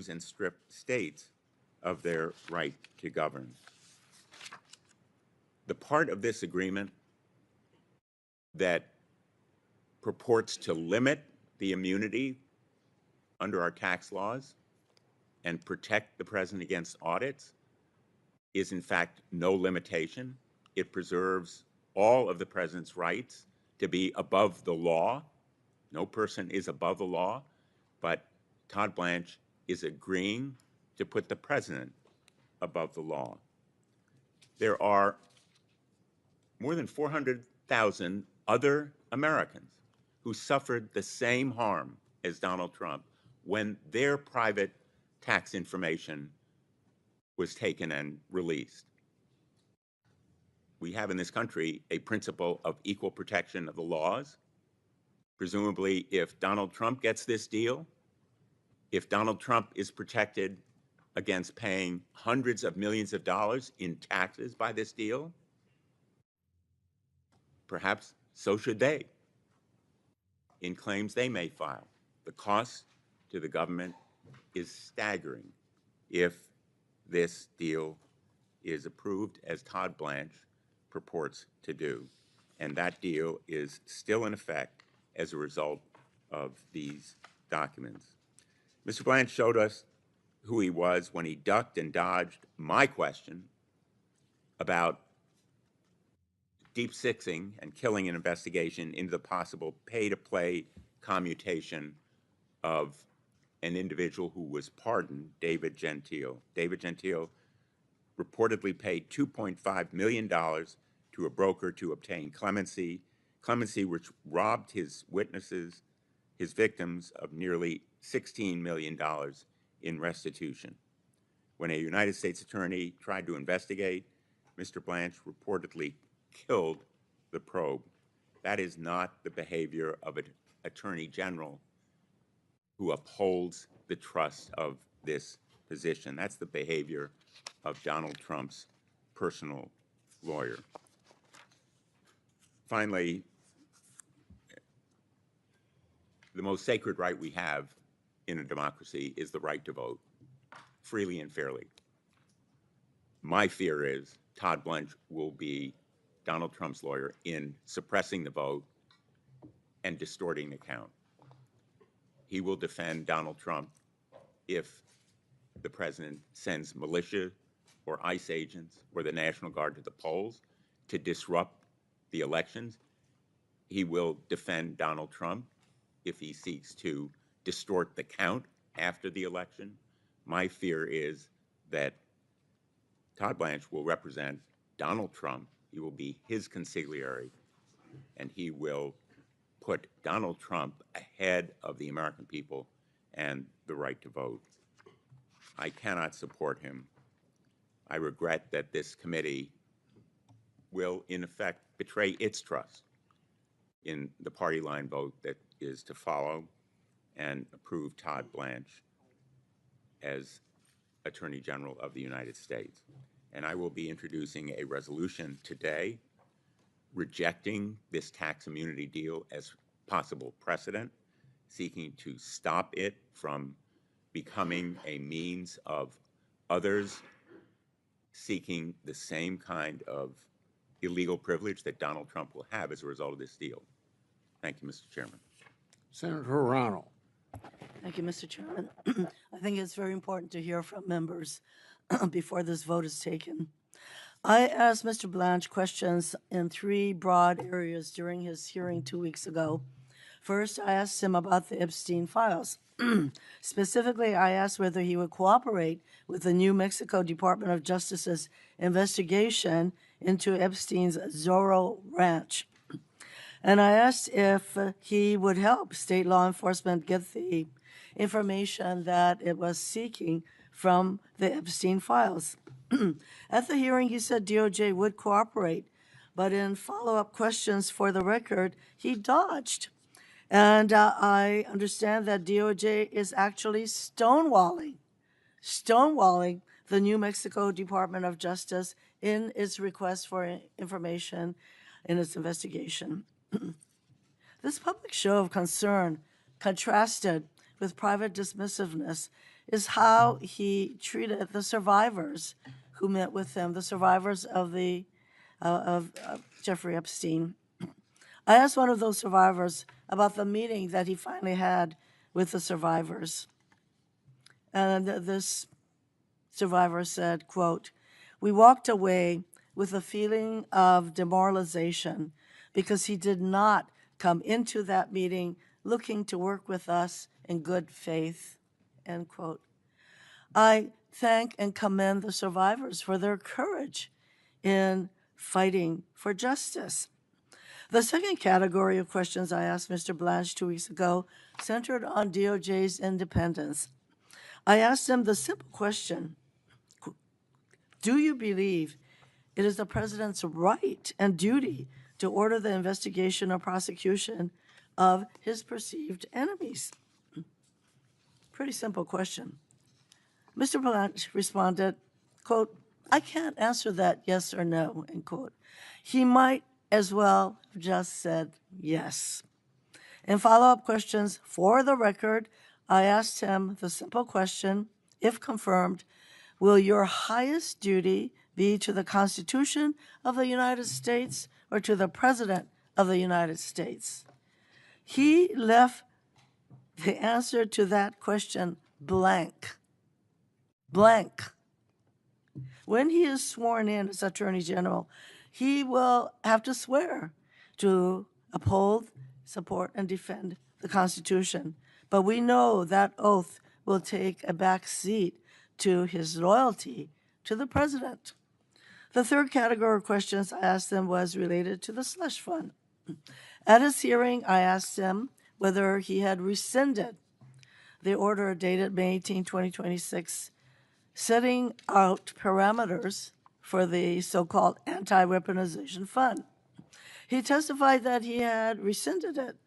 countries and strip states of their right to govern. The part of this agreement that purports to limit the immunity under our tax laws and protect the president against audits is in fact no limitation. It preserves all of the president's rights to be above the law. No person is above the law, but Todd Blanche is agreeing to put the president above the law. There are more than 400,000 other Americans who suffered the same harm as Donald Trump when their private tax information was taken and released. We have in this country a principle of equal protection of the laws. Presumably, if Donald Trump gets this deal, if Donald Trump is protected against paying hundreds of millions of dollars in taxes by this deal, perhaps so should they in claims they may file. The cost to the government is staggering if this deal is approved as Todd Blanche purports to do. And that deal is still in effect as a result of these documents. Mr. Blanche showed us who he was when he ducked and dodged my question about deep-sixing and killing an investigation into the possible pay-to-play commutation of an individual who was pardoned, David Gentile. David Gentile reportedly paid $2.5 million to a broker to obtain clemency, which robbed his witnesses, his victims, of nearly $16 million in restitution. When a United States attorney tried to investigate, Mr. Blanche reportedly killed the probe. That is not the behavior of an attorney general who upholds the trust of this position. That's the behavior of Donald Trump's personal lawyer. Finally, the most sacred right we have in a democracy is the right to vote, freely and fairly. My fear is Todd Blanche will be Donald Trump's lawyer in suppressing the vote and distorting the count. He will defend Donald Trump if the president sends militia or ICE agents or the National Guard to the polls to disrupt the elections. He will defend Donald Trump if he seeks to distort the count after the election. My fear is that Todd Blanche will represent Donald Trump. He will be his consigliere, and he will put Donald Trump ahead of the American people and the right to vote. I cannot support him. I regret that this committee will, in effect, betray its trust in the party line vote that is to follow and approve Todd Blanche as Attorney General of the United States. And I will be introducing a resolution today rejecting this tax immunity deal as possible precedent, seeking to stop it from becoming a means of others seeking the same kind of illegal privilege that Donald Trump will have as a result of this deal. Thank you, Mr. Chairman. Senator Ronald. Thank you, Mr. Chairman. I think it's very important to hear from members before this vote is taken. I asked Mr. Blanche questions in three broad areas during his hearing 2 weeks ago. First, I asked him about the Epstein files. Specifically, I asked whether he would cooperate with the New Mexico Department of Justice's investigation into Epstein's Zorro Ranch. And I asked if he would help state law enforcement get the information that it was seeking from the Epstein files. At the hearing, he said DOJ would cooperate, but in follow-up questions for the record, he dodged. And I understand that DOJ is actually stonewalling the New Mexico Department of Justice in its request for information in its investigation. This public show of concern, contrasted with private dismissiveness, is how he treated the survivors who met with him, the survivors of Jeffrey Epstein. I asked one of those survivors about the meeting that he finally had with the survivors. And this survivor said, quote, "We walked away with a feeling of demoralization because he did not come into that meeting looking to work with us in good faith," end quote. I thank and commend the survivors for their courage in fighting for justice. The second category of questions I asked Mr. Blanche 2 weeks ago centered on DOJ's independence. I asked him the simple question, do you believe it is the president's right and duty to order the investigation or prosecution of his perceived enemies? Pretty simple question. Mr. Blanche responded, quote, "I can't answer that yes or no," end quote. He might as well have just said yes. In follow-up questions, for the record, I asked him the simple question, if confirmed, will your highest duty be to the Constitution of the United States or to the President of the United States? He left the answer to that question blank. Blank. When he is sworn in as Attorney General, he will have to swear to uphold, support, and defend the Constitution. But we know that oath will take a back seat to his loyalty to the president. The third category of questions I asked him was related to the slush fund. At his hearing, I asked him whether he had rescinded the order dated May 18, 2026, setting out parameters for the so-called anti-weaponization fund. He testified that he had rescinded it.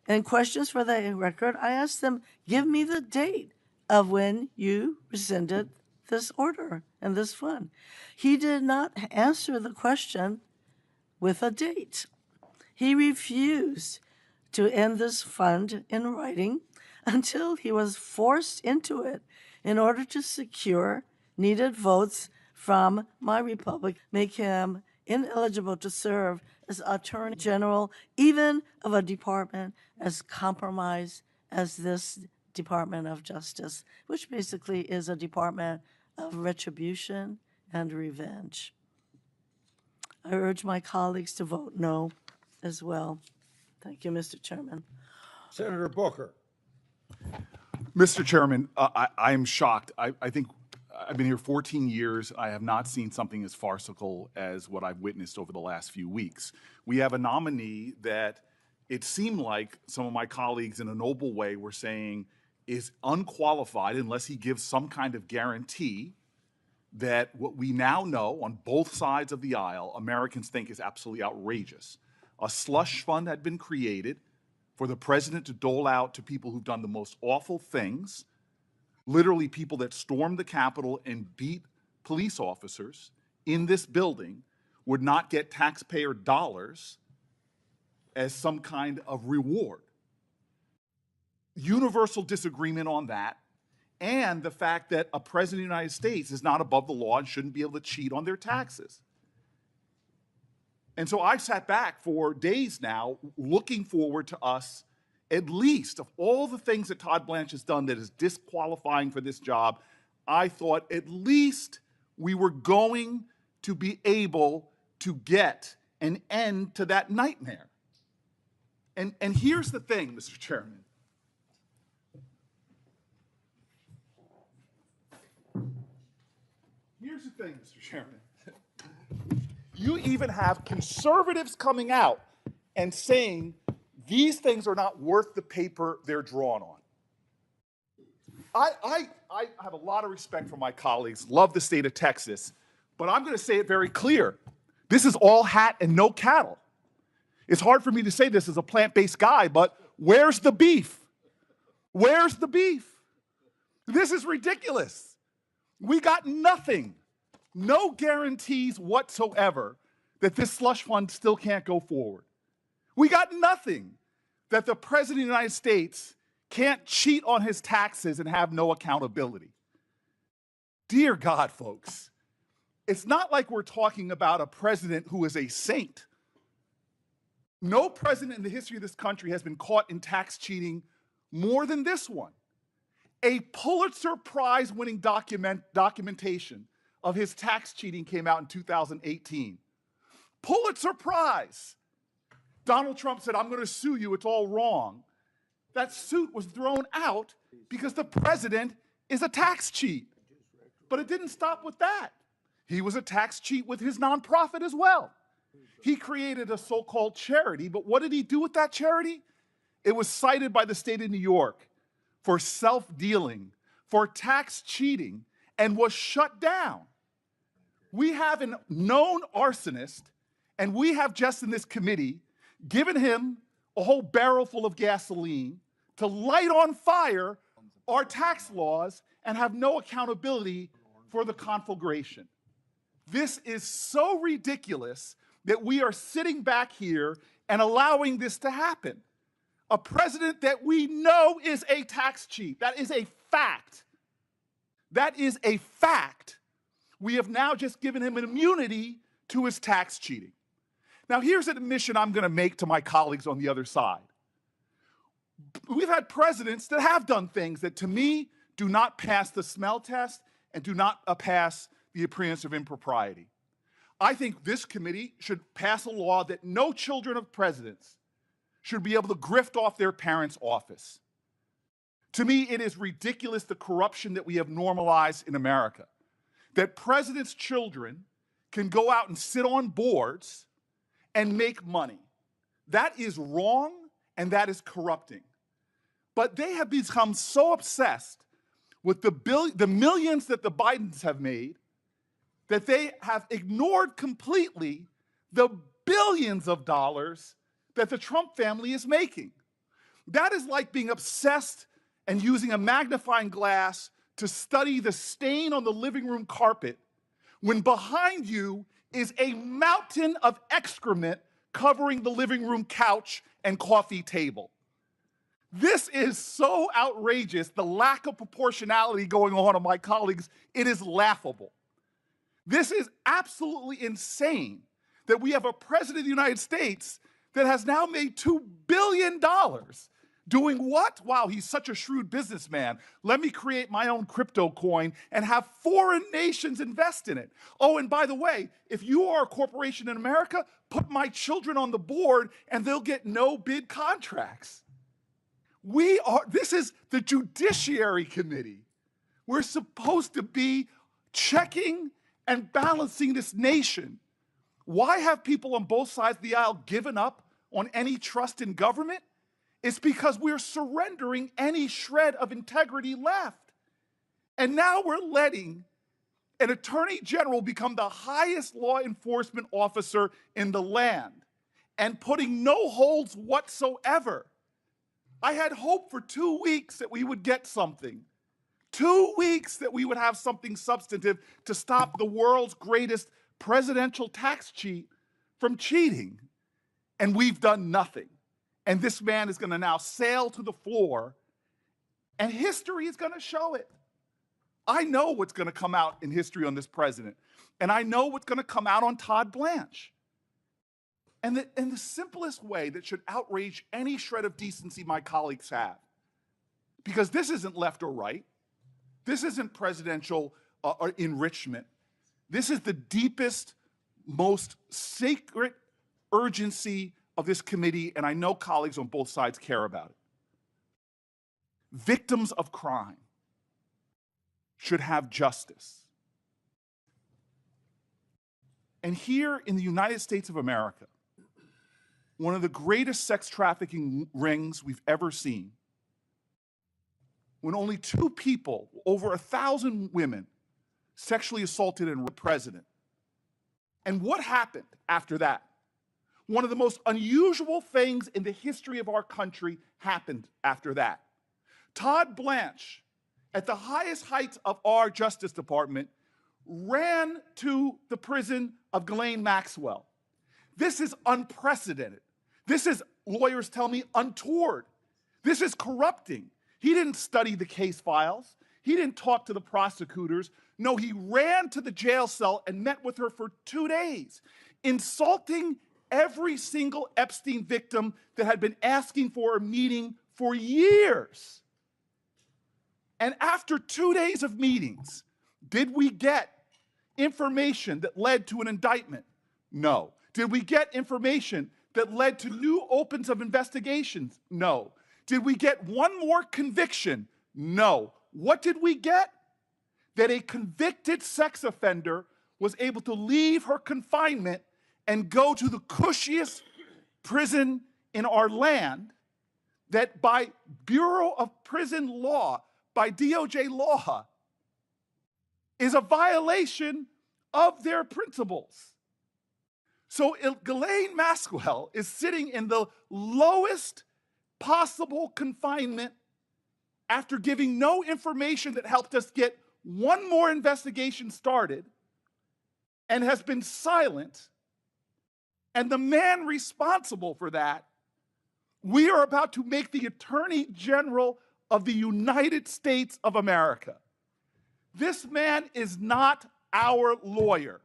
In questions for the record, I asked him, give me the date of when you rescinded this order and this fund. He did not answer the question with a date. He refused to end this fund in writing until he was forced into it in order to secure needed votes from my republic, make him ineligible to serve as Attorney General, even of a department as compromised as this Department of Justice, which basically is a department of retribution and revenge. I urge my colleagues to vote no as well. Thank you, Mr. Chairman. Senator Booker. Mr. Chairman, I am shocked. I think I've been here 14 years. I have not seen something as farcical as what I've witnessed over the last few weeks. We have a nominee that it seemed like some of my colleagues in a noble way were saying is unqualified unless he gives some kind of guarantee that what we now know on both sides of the aisle, Americans think is absolutely outrageous. A slush fund had been created for the president to dole out to people who've done the most awful things, literally people that stormed the Capitol and beat police officers in this building would not get taxpayer dollars as some kind of reward. Universal disagreement on that, and the fact that a president of the United States is not above the law and shouldn't be able to cheat on their taxes. And so I sat back for days now looking forward to us, at least of all the things that Todd Blanche has done that is disqualifying for this job, I thought at least we were going to be able to get an end to that nightmare. And here's the thing, Mr. Chairman. Here's the thing, Mr. Chairman. You even have conservatives coming out and saying these things are not worth the paper they're drawn on. I have a lot of respect for my colleagues, love the state of Texas, but I'm going to say it very clear. This is all hat and no cattle. It's hard for me to say this as a plant-based guy, but where's the beef? Where's the beef? This is ridiculous. We got nothing, no guarantees whatsoever that this slush fund still can't go forward. We got nothing that the President of the United States can't cheat on his taxes and have no accountability. Dear God, folks, it's not like we're talking about a president who is a saint. No president in the history of this country has been caught in tax cheating more than this one. A Pulitzer Prize winning documentation of his tax cheating came out in 2018. Pulitzer Prize. Donald Trump said, I'm going to sue you, it's all wrong. That suit was thrown out because the president is a tax cheat. But it didn't stop with that. He was a tax cheat with his nonprofit as well. He created a so-called charity, but what did he do with that charity? It was cited by the state of New York for self-dealing, for tax cheating, and was shut down. We have a known arsonist, and we have just in this committee given him a whole barrel full of gasoline to light on fire our tax laws and have no accountability for the conflagration. This is so ridiculous that we are sitting back here and allowing this to happen. A president that we know is a tax cheat. That is a fact. That is a fact. We have now just given him an immunity to his tax cheating. Now, here's an admission I'm going to make to my colleagues on the other side. We've had presidents that have done things that, to me, do not pass the smell test and do not pass the appearance of impropriety. I think this committee should pass a law that no children of presidents should be able to grift off their parents' office. To me, it is ridiculous the corruption that we have normalized in America, that presidents' children can go out and sit on boards and make money. That is wrong and that is corrupting. But they have become so obsessed with the millions that the Bidens have made that they have ignored completely the billions of dollars that the Trump family is making. That is like being obsessed and using a magnifying glass to study the stain on the living room carpet when behind you is a mountain of excrement covering the living room couch and coffee table. This is so outrageous, the lack of proportionality going on my colleagues, it is laughable. This is absolutely insane that we have a president of the United States that has now made $2 billion doing what? Wow, he's such a shrewd businessman. Let me create my own crypto coin and have foreign nations invest in it. Oh, and by the way, if you are a corporation in America, put my children on the board and they'll get no bid contracts. This is the Judiciary Committee. We're supposed to be checking and balancing this nation. Why have people on both sides of the aisle given up on any trust in government? It's because we're surrendering any shred of integrity left. And now we're letting an attorney general become the highest law enforcement officer in the land and putting no holds whatsoever. I had hope for 2 weeks that we would get something. 2 weeks that we would have something substantive to stop the world's greatest presidential tax cheat from cheating. And we've done nothing. And this man is going to now sail to the floor, and history is going to show it. I know what's going to come out in history on this president, and I know what's going to come out on Todd Blanche. And the simplest way that should outrage any shred of decency my colleagues have, because this isn't left or right, this isn't presidential enrichment, this is the deepest, most sacred urgency of this committee, and I know colleagues on both sides care about it. Victims of crime should have justice. And here in the United States of America, one of the greatest sex trafficking rings we've ever seen, when only 2 people, over 1,000 women, sexually assaulted a president. And what happened after that? One of the most unusual things in the history of our country happened after that. Todd Blanche, at the highest heights of our Justice Department, ran to the prison of Ghislaine Maxwell. This is unprecedented. This is, lawyers tell me, untoward. This is corrupting. He didn't study the case files. He didn't talk to the prosecutors. No, he ran to the jail cell and met with her for 2 days, insulting every single Epstein victim that had been asking for a meeting for years. And after 2 days of meetings, did we get information that led to an indictment? No. Did we get information that led to new opens of investigations? No. Did we get one more conviction? No. What did we get? That a convicted sex offender was able to leave her confinement and go to the cushiest prison in our land, that by Bureau of Prison Law, by DOJ law, is a violation of their principles. So Ghislaine Maxwell is sitting in the lowest possible confinement after giving no information that helped us get one more investigation started, and has been silent. And the man responsible for that, we are about to make the Attorney General of the United States of America. This man is not our lawyer.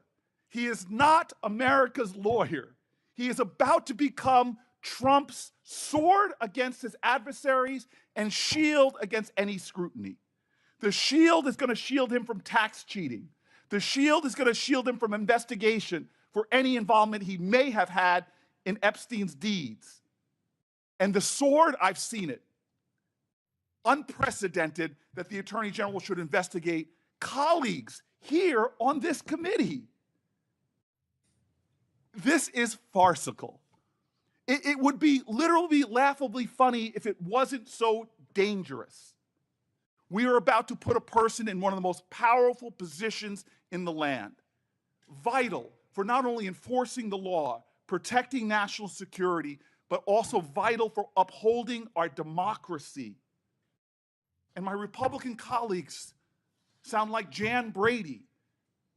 He is not America's lawyer. He is about to become Trump's sword against his adversaries and shield against any scrutiny. The shield is going to shield him from tax cheating. The shield is going to shield him from investigation for any involvement he may have had in Epstein's deeds. And the sword, I've seen it. Unprecedented that the Attorney General should investigate colleagues here on this committee. This is farcical. It would be literally laughably funny if it wasn't so dangerous. We are about to put a person in one of the most powerful positions in the land, vital for not only enforcing the law, protecting national security, but also vital for upholding our democracy. And my Republican colleagues sound like Jan Brady,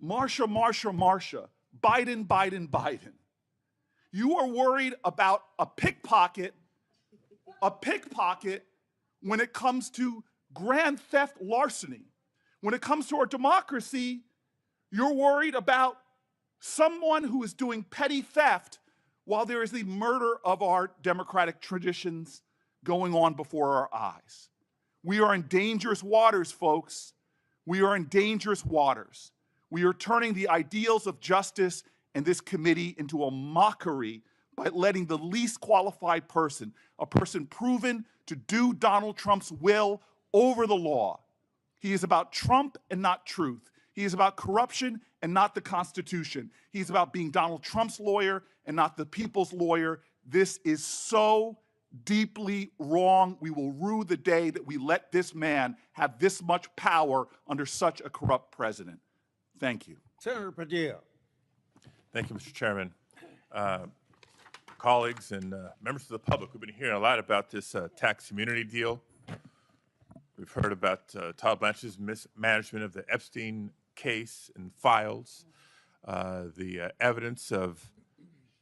Marsha, Marsha, Marsha, Biden, Biden, Biden. You are worried about a pickpocket when it comes to grand theft larceny. When it comes to our democracy, you're worried about someone who is doing petty theft while there is the murder of our democratic traditions going on before our eyes. We are in dangerous waters, folks. We are in dangerous waters. We are turning the ideals of justice and this committee into a mockery by letting the least qualified person, a person proven to do Donald Trump's will, over the law. He is about Trump and not truth. He is about corruption and not the Constitution. He is about being Donald Trump's lawyer and not the people's lawyer. This is so deeply wrong. We will rue the day that we let this man have this much power under such a corrupt president. Thank you. Senator Padilla. Thank you, Mr. Chairman. Colleagues and members of the public, we've been hearing a lot about this tax immunity deal. We've heard about Todd Blanche's mismanagement of the Epstein case and files, the evidence of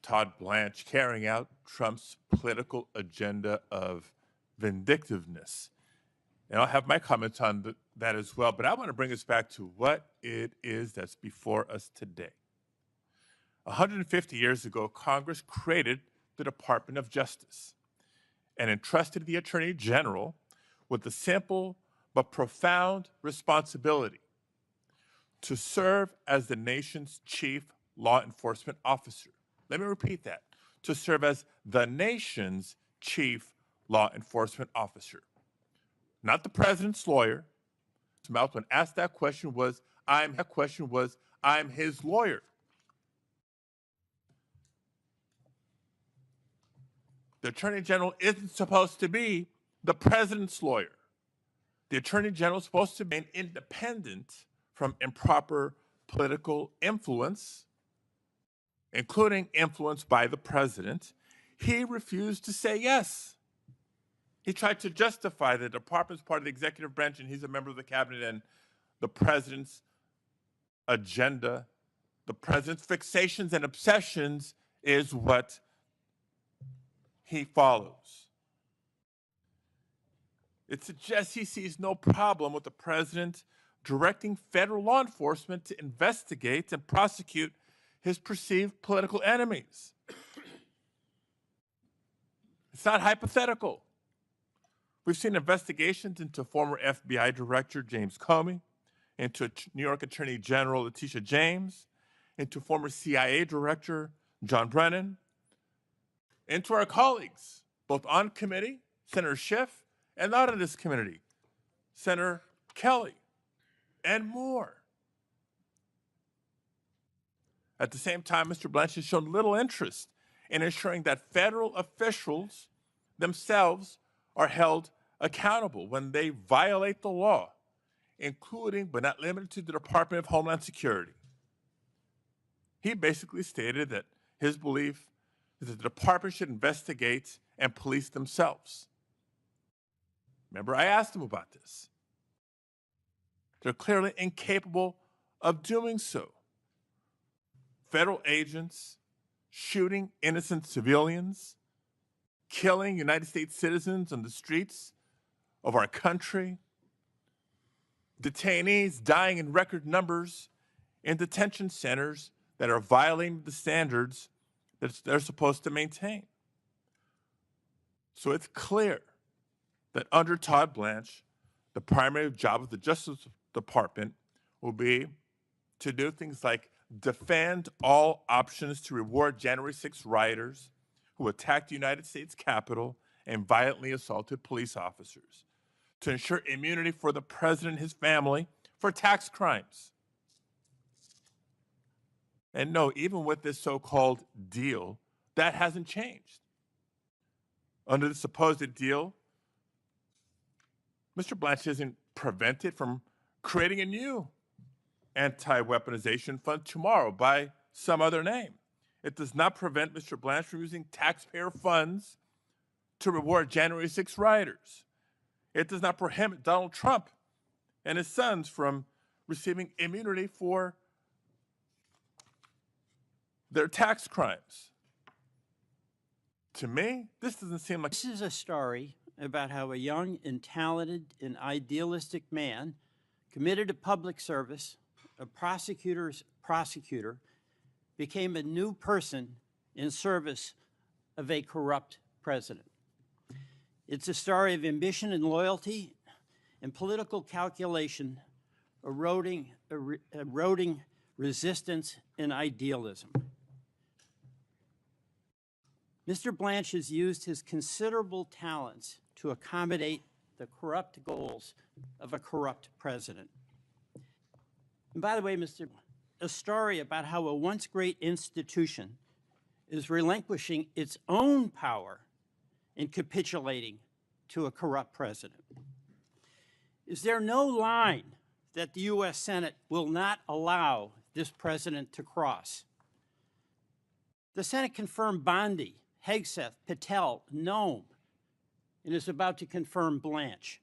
Todd Blanche carrying out Trump's political agenda of vindictiveness. And I'll have my comments on that as well, but I want to bring us back to what it is that's before us today. 150 years ago, Congress created the Department of Justice and entrusted the Attorney General with the simple but profound responsibility to serve as the nation's chief law enforcement officer. Let me repeat that. To serve as the nation's chief law enforcement officer. Not the president's lawyer. Mouth when asked that question was, I'm his lawyer. The Attorney General isn't supposed to be the president's lawyer. The Attorney General is supposed to be independent from improper political influence, including influence by the president. He refused to say yes. He tried to justify the department's part of the executive branch and he's a member of the cabinet, and the president's agenda, the president's fixations and obsessions is what he follows. It suggests he sees no problem with the president directing federal law enforcement to investigate and prosecute his perceived political enemies. It's not hypothetical. We've seen investigations into former FBI Director James Comey, into New York Attorney General Letitia James, into former CIA Director John Brennan, into our colleagues, both on committee, Senator Schiff, and not on this committee, Senator Kelly, and more. At the same time, Mr. Blanche has shown little interest in ensuring that federal officials themselves are held accountable when they violate the law, including but not limited to the Department of Homeland Security. He basically stated that his belief is that the department should investigate and police themselves. Remember, I asked him about this. They're clearly incapable of doing so. Federal agents shooting innocent civilians, killing United States citizens on the streets of our country, detainees dying in record numbers in detention centers that are violating the standards that they're supposed to maintain. So it's clear that under Todd Blanche, the primary job of the Justice Department will be to do things like defend all options to reward January 6 rioters who attacked the United States Capitol and violently assaulted police officers, to ensure immunity for the president and his family for tax crimes. And no, even with this so-called deal, that hasn't changed. Under the supposed deal, Mr. Blanche isn't prevented from creating a new anti-weaponization fund tomorrow by some other name. It does not prevent Mr. Blanche from using taxpayer funds to reward January 6 rioters. It does not prohibit Donald Trump and his sons from receiving immunity for their tax crimes. To me, this doesn't seem like... This is a story about how a young and talented and idealistic man committed to public service, a prosecutor's prosecutor, became a new person in service of a corrupt president. It's a story of ambition and loyalty and political calculation eroding resistance and idealism. Mr. Blanche has used his considerable talents to accommodate the corrupt goals of a corrupt president. And by the way, a story about how a once great institution is relinquishing its own power and capitulating to a corrupt president. Is there no line that the U.S. Senate will not allow this president to cross? The Senate confirmed Bondi, Hegseth, Patel, Nome, and is about to confirm Blanche.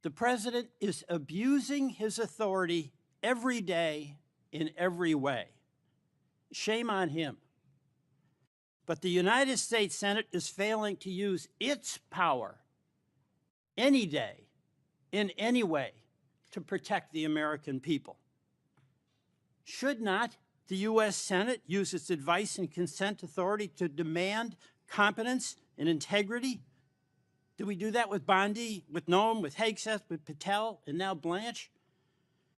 The president is abusing his authority every day in every way. Shame on him. But the United States Senate is failing to use its power any day, in any way, to protect the American people. Should not the U.S. Senate use its advice and consent authority to demand competence and integrity? Did we do that with Bondi, with Nome, with Hegseth, with Patel, and now Blanche?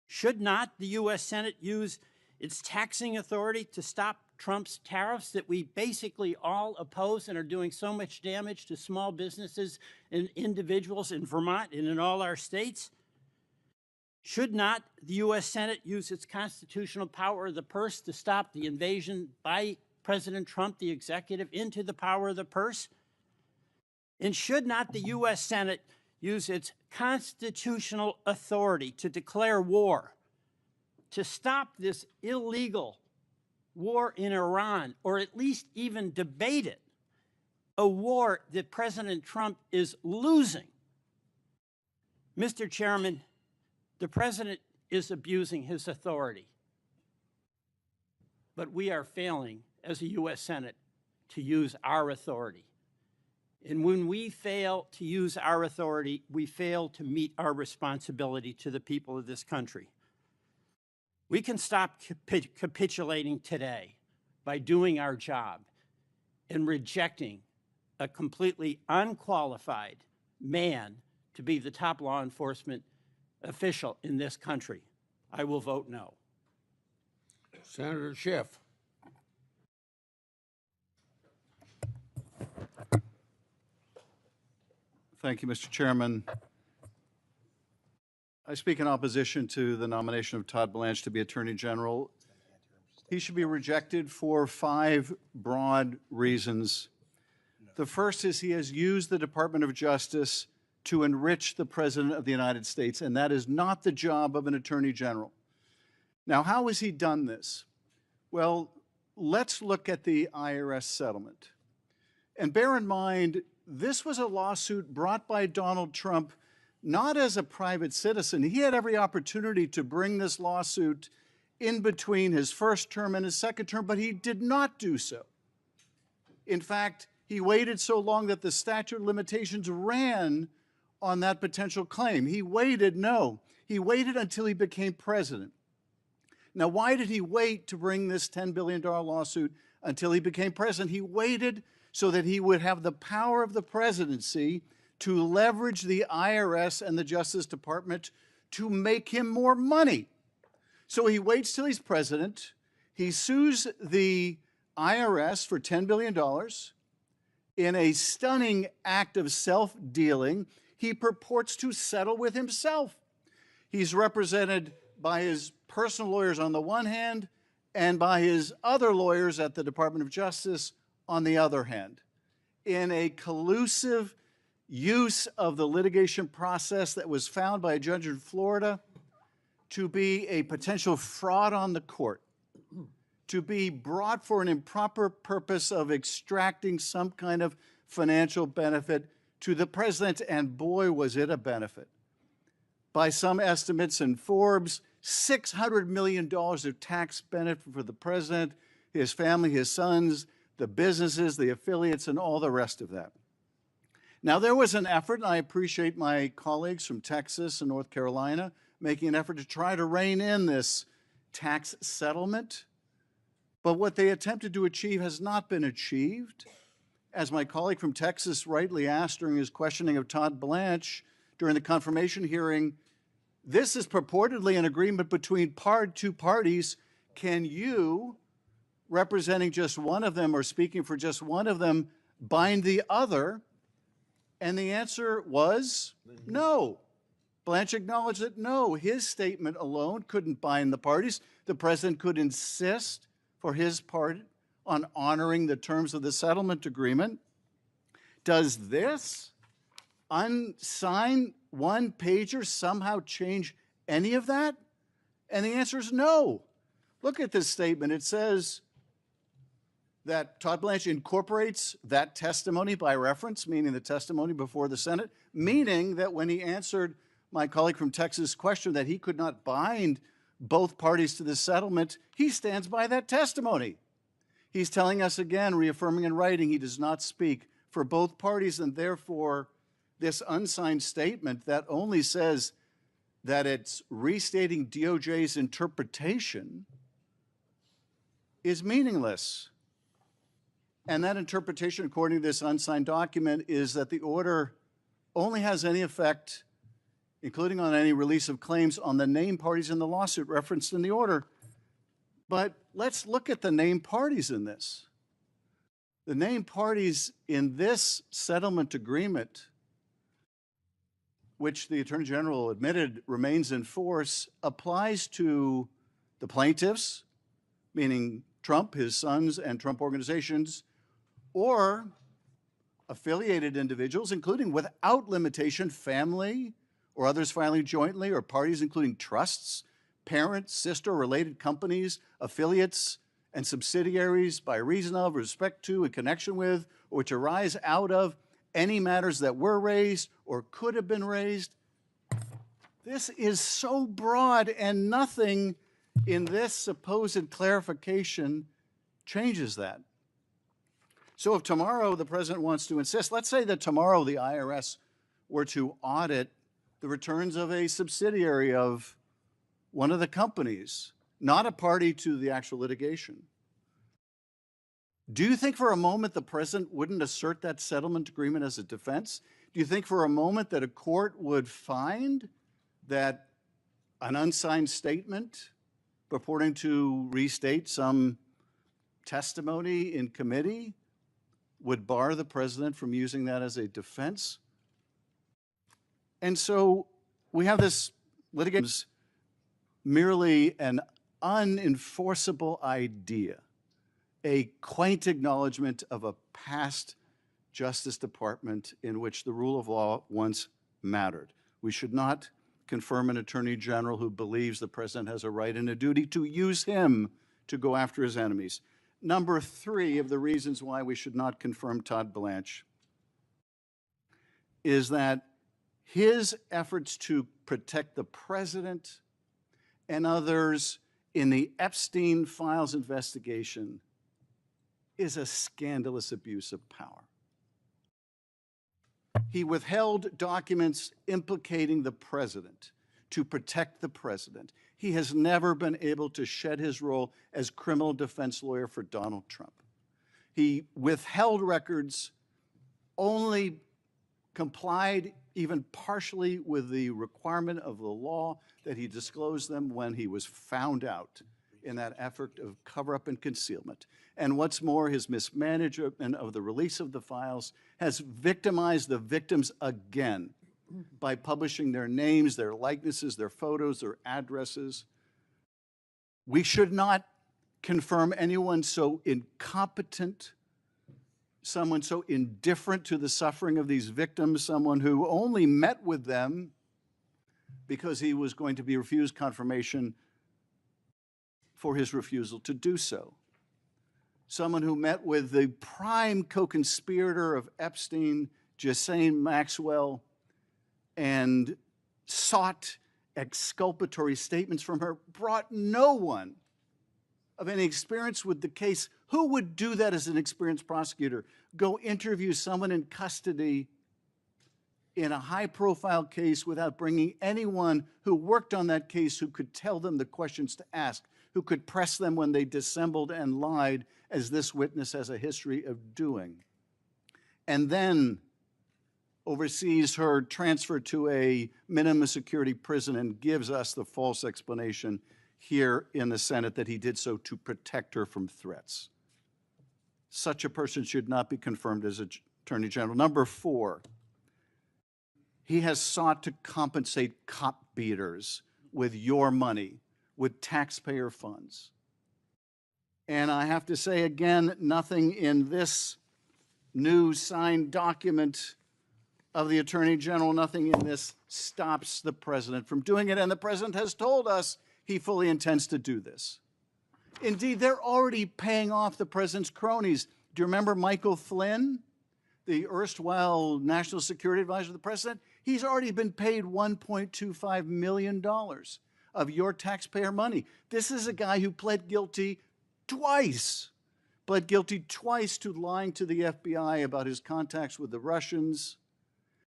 Should not the U.S. Senate use its taxing authority to stop Trump's tariffs that we basically all oppose and are doing so much damage to small businesses and individuals in Vermont and in all our states? Should not the U.S. Senate use its constitutional power of the purse to stop the invasion by President Trump, the executive, into the power of the purse? And should not the U.S. Senate use its constitutional authority to declare war, to stop this illegal war in Iran, or at least even debate it, a war that President Trump is losing? Mr. Chairman, the president is abusing his authority, but we are failing as a U.S. Senate to use our authority. And when we fail to use our authority, we fail to meet our responsibility to the people of this country. We can stop capitulating today by doing our job and rejecting a completely unqualified man to be the top law enforcement official in this country. I will vote no. Senator Schiff. Thank you, Mr. Chairman. I speak in opposition to the nomination of Todd Blanche to be Attorney General. He should be rejected for 5 broad reasons. The first is he has used the Department of Justice to enrich the President of the United States, and that is not the job of an Attorney General. Now, how has he done this? Well, let's look at the IRS settlement. And bear in mind, this was a lawsuit brought by Donald Trump not as a private citizen. He had every opportunity to bring this lawsuit in between his first term and his second term, but he did not do so. In fact, he waited so long that the statute of limitations ran on that potential claim. He waited until he became president. Now, why did he wait to bring this $10 billion lawsuit until he became president? He waited so that he would have the power of the presidency to leverage the IRS and the Justice Department to make him more money. So he waits till he's president. He sues the IRS for $10 billion. In a stunning act of self-dealing, he purports to settle with himself. He's represented by his personal lawyers on the one hand and by his other lawyers at the Department of Justice on the other hand, in a collusive use of the litigation process that was found by a judge in Florida to be a potential fraud on the court, to be brought for an improper purpose of extracting some kind of financial benefit to the president, and boy, was it a benefit. By some estimates in Forbes, $600 million of tax benefit for the president, his family, his sons, the businesses, the affiliates, and all the rest of that. Now, there was an effort, and I appreciate my colleagues from Texas and North Carolina making an effort to try to rein in this tax settlement. But what they attempted to achieve has not been achieved. As my colleague from Texas rightly asked during his questioning of Todd Blanche during the confirmation hearing, this is purportedly an agreement between two parties. Can you, representing just one of them or speaking for just one of them, bind the other? And the answer was no. Blanche acknowledged that no, his statement alone couldn't bind the parties. The president could insist for his part on honoring the terms of the settlement agreement. Does this unsigned one-pager somehow change any of that? And the answer is no. Look at this statement. It says that Todd Blanche incorporates that testimony by reference, meaning the testimony before the Senate, meaning that when he answered my colleague from Texas' question that he could not bind both parties to the settlement, he stands by that testimony. He's telling us again, reaffirming in writing, he does not speak for both parties, and therefore this unsigned statement that only says that it's restating DOJ's interpretation is meaningless. And that interpretation, according to this unsigned document, is that the order only has any effect, including on any release of claims, on the named parties in the lawsuit referenced in the order. But let's look at the named parties in this. The named parties in this settlement agreement, which the Attorney General admitted remains in force, applies to the plaintiffs, meaning Trump, his sons, and Trump organizations, or affiliated individuals, including without limitation family or others filing jointly, or parties including trusts, parents, sister, related companies, affiliates, and subsidiaries by reason of, respect to, in connection with, or which arise out of any matters that were raised or could have been raised. This is so broad, and nothing in this supposed clarification changes that. So if tomorrow the president wants to insist, let's say that tomorrow the IRS were to audit the returns of a subsidiary of one of the companies, not a party to the actual litigation. Do you think for a moment the president wouldn't assert that settlement agreement as a defense? Do you think for a moment that a court would find that an unsigned statement purporting to restate some testimony in committee would bar the president from using that as a defense? And so we have this litigation, merely an unenforceable idea, a quaint acknowledgement of a past Justice Department in which the rule of law once mattered. We should not confirm an attorney general who believes the president has a right and a duty to use him to go after his enemies. Number 3 of the reasons why we should not confirm Todd Blanche is that his efforts to protect the president and others in the Epstein files investigation is a scandalous abuse of power. He withheld documents implicating the president to protect the president. He has never been able to shed his role as criminal defense lawyer for Donald Trump. He withheld records, only complied even partially with the requirement of the law that he disclose them when he was found out in that effort of cover-up and concealment. And what's more, his mismanagement of the release of the files has victimized the victims again by publishing their names, their likenesses, their photos, their addresses. We should not confirm anyone so incompetent, someone so indifferent to the suffering of these victims, someone who only met with them because he was going to be refused confirmation for his refusal to do so. Someone who met with the prime co-conspirator of Epstein, Ghislaine Maxwell, and sought exculpatory statements from her, brought no one of any experience with the case. Who would do that as an experienced prosecutor? Go interview someone in custody in a high-profile case without bringing anyone who worked on that case who could tell them the questions to ask, who could press them when they dissembled and lied, as this witness has a history of doing. And then oversees her transfer to a minimum security prison and gives us the false explanation here in the Senate that he did so to protect her from threats. Such a person should not be confirmed as Attorney General. Number 4, he has sought to compensate cop beaters with your money, with taxpayer funds. And I have to say again, nothing in this new signed document of the Attorney General, nothing in this stops the president from doing it. And the president has told us he fully intends to do this. Indeed, they're already paying off the president's cronies. Do you remember Michael Flynn, the erstwhile national security advisor to the president? He's already been paid $1.25 million of your taxpayer money. This is a guy who pled guilty twice to lying to the FBI about his contacts with the Russians,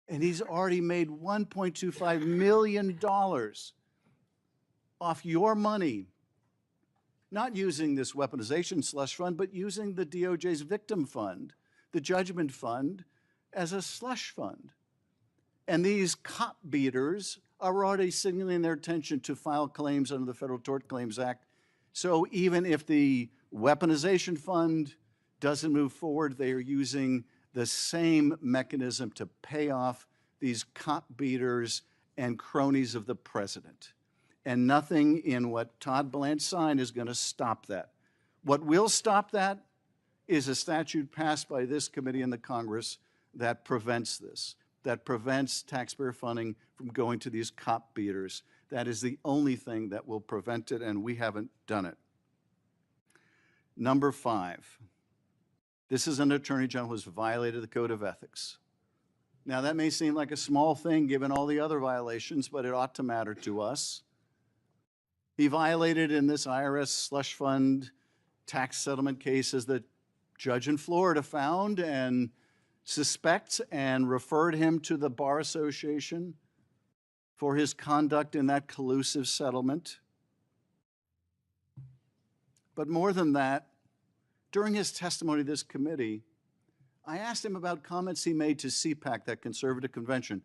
and he's already made $1.25 million off your money, not using this weaponization slush fund, but using the DOJ's victim fund, the judgment fund, as a slush fund. And these cop beaters are already signaling their intention to file claims under the Federal Tort Claims Act. So even if the weaponization fund doesn't move forward, they are using the same mechanism to pay off these cop beaters and cronies of the president. And nothing in what Todd Blanche signed is going to stop that. What will stop that is a statute passed by this committee in the Congress that prevents this, that prevents taxpayer funding from going to these cop beaters. That is the only thing that will prevent it, and we haven't done it. Number 5, this is an attorney general who has violated the code of ethics. Now, that may seem like a small thing given all the other violations, but it ought to matter to us. He violated in this IRS slush fund tax settlement case as the judge in Florida found and suspects and referred him to the Bar Association for his conduct in that collusive settlement. But more than that, during his testimony to this committee, I asked him about comments he made to CPAC, that conservative convention.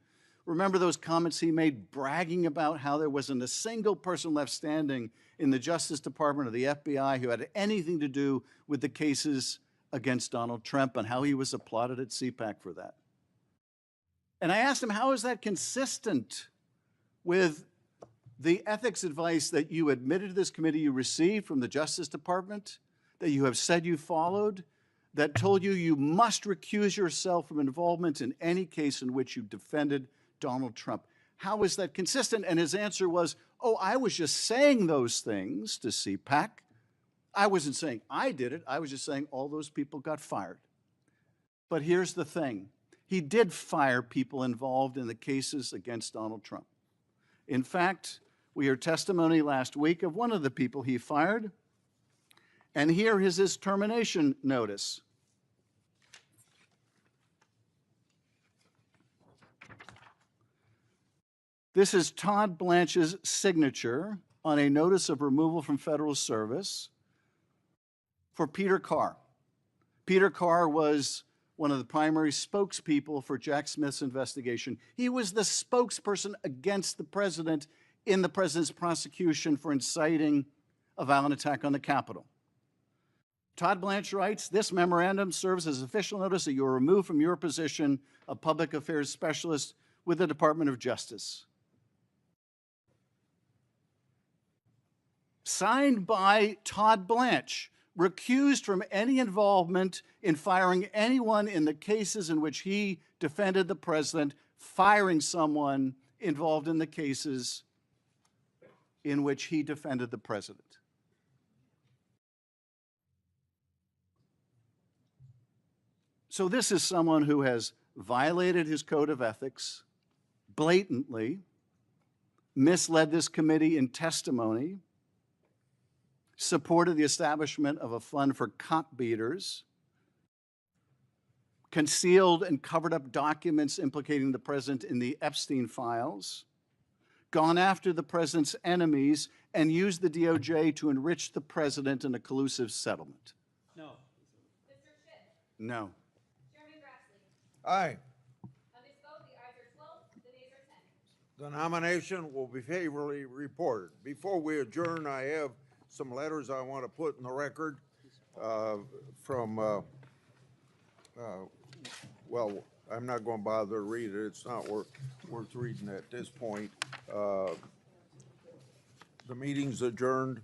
Remember those comments he made bragging about how there wasn't a single person left standing in the Justice Department or the FBI who had anything to do with the cases against Donald Trump, and how he was applauded at CPAC for that. And I asked him, how is that consistent with the ethics advice that you admitted to this committee you received from the Justice Department, that you have said you followed, that told you you must recuse yourself from involvement in any case in which you defended Donald Trump? How is that consistent? And his answer was, oh, I was just saying those things to CPAC. I wasn't saying I did it. I was just saying all those people got fired. But here's the thing. He did fire people involved in the cases against Donald Trump. In fact, we heard testimony last week of one of the people he fired, and here is his termination notice. This is Todd Blanche's signature on a notice of removal from federal service for Peter Carr. Peter Carr was one of the primary spokespeople for Jack Smith's investigation. He was the spokesperson against the president in the president's prosecution for inciting a violent attack on the Capitol. Todd Blanche writes, this memorandum serves as official notice that you are removed from your position of public affairs specialist with the Department of Justice. Signed by Todd Blanche, recused from any involvement in firing anyone in the cases in which he defended the president, firing someone involved in the cases in which he defended the president. So this is someone who has violated his code of ethics blatantly, misled this committee in testimony, supported the establishment of a fund for cop beaters, concealed and covered up documents implicating the president in the Epstein files, gone after the president's enemies, and used the DOJ to enrich the president in a collusive settlement. No. Mr. Schiff. No. Chairman Grassley. Aye. On this vote, the ayes are 12, the nays are 10. The nomination will be favorably reported. Before we adjourn, I have some letters I want to put in the record from, well, I'm not going to bother to read it. It's not worth reading at this point. The meeting's adjourned.